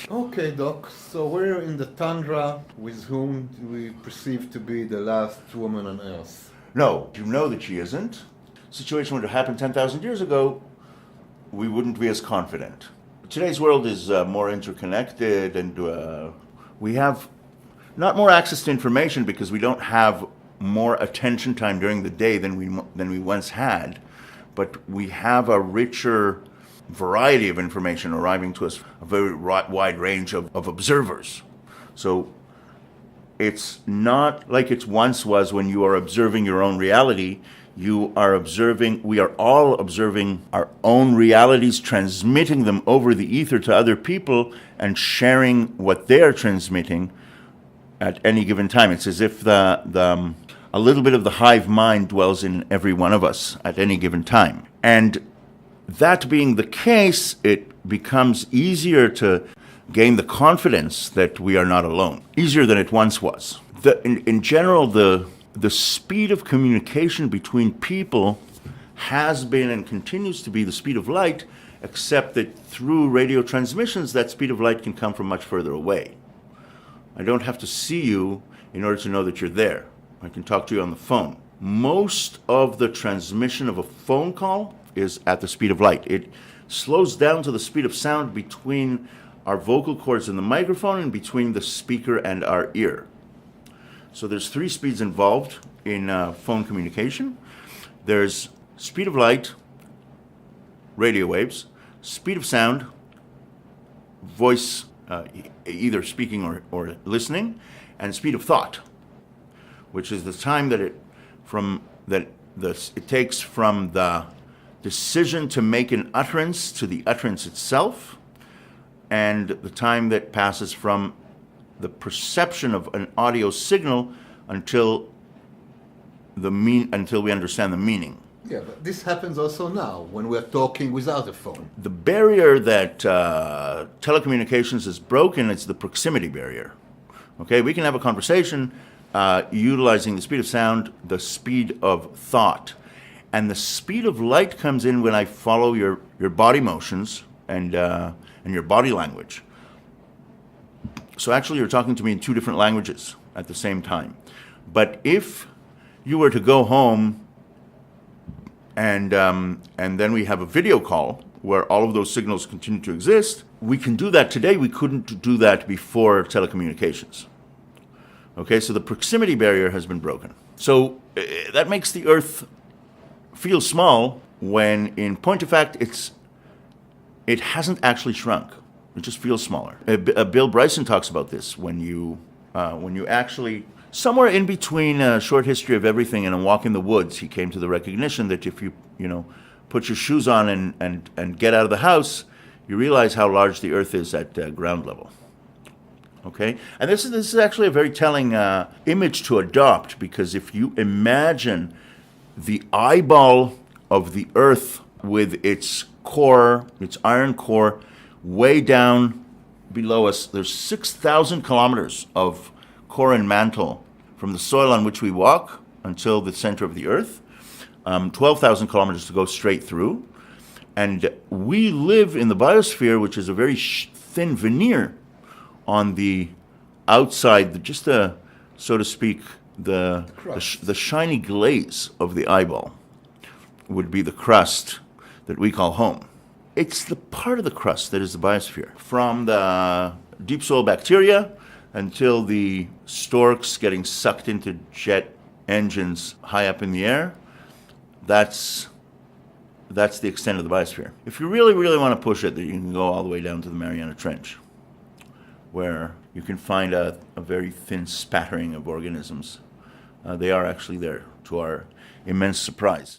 Okay, Doc. So we're in the tundra with whom we perceive to be the last woman on Earth. No, you know that she isn't. Situation would have happened 10,000 years ago, we wouldn't be as confident. Today's world is more interconnected, and we have not more access to information because we don't have more attention time during the day than we once had, but we have a richer variety of information arriving to us, a very wide range of observers. So it's not like it once was when you are observing your own reality. We are all observing our own realities, transmitting them over the ether to other people, and sharing what they are transmitting at any given time. It's as if a little bit of the hive mind dwells in every one of us at any given time. And that being the case, it becomes easier to gain the confidence that we are not alone, easier than it once was. In general, the speed of communication between people has been and continues to be the speed of light, except that through radio transmissions, that speed of light can come from much further away. I don't have to see you in order to know that you're there. I can talk to you on the phone. Most of the transmission of a phone call is at the speed of light. It slows down to the speed of sound between our vocal cords and the microphone and between the speaker and our ear. So there's 3 speeds involved in phone communication. There's speed of light, radio waves, speed of sound, voice, either speaking or listening, and speed of thought, which is the time that it takes from the decision to make an utterance to the utterance itself, and the time that passes from the perception of an audio signal until we understand the meaning. Yeah, but this happens also now when we're talking without a phone. The barrier that telecommunications has broken is the proximity barrier. Okay, we can have a conversation utilizing the speed of sound, the speed of thought. And the speed of light comes in when I follow your body motions and your body language. So actually you're talking to me in 2 different languages at the same time. But if you were to go home and then we have a video call where all of those signals continue to exist, we can do that today. We couldn't do that before telecommunications. Okay, so the proximity barrier has been broken. So that makes the Earth feel small when, in point of fact, it hasn't actually shrunk. It just feels smaller. Bill Bryson talks about this when you actually, somewhere in between A Short History of Everything and A Walk in the Woods, he came to the recognition that if you put your shoes on and get out of the house, you realize how large the Earth is at ground level. Okay, and this is actually a very telling image to adopt, because if you imagine the eyeball of the Earth with its core, its iron core, way down below us, there's 6,000 kilometers of core and mantle from the soil on which we walk until the center of the Earth, 12,000 kilometers to go straight through. And we live in the biosphere, which is a very thin veneer on the outside, so to speak, the shiny glaze of the eyeball would be the crust that we call home. It's the part of the crust that is the biosphere. From the deep soil bacteria until the storks getting sucked into jet engines high up in the air, that's the extent of the biosphere. If you really, really want to push it, you can go all the way down to the Mariana Trench, where you can find a very thin spattering of organisms. They are actually there, to our immense surprise.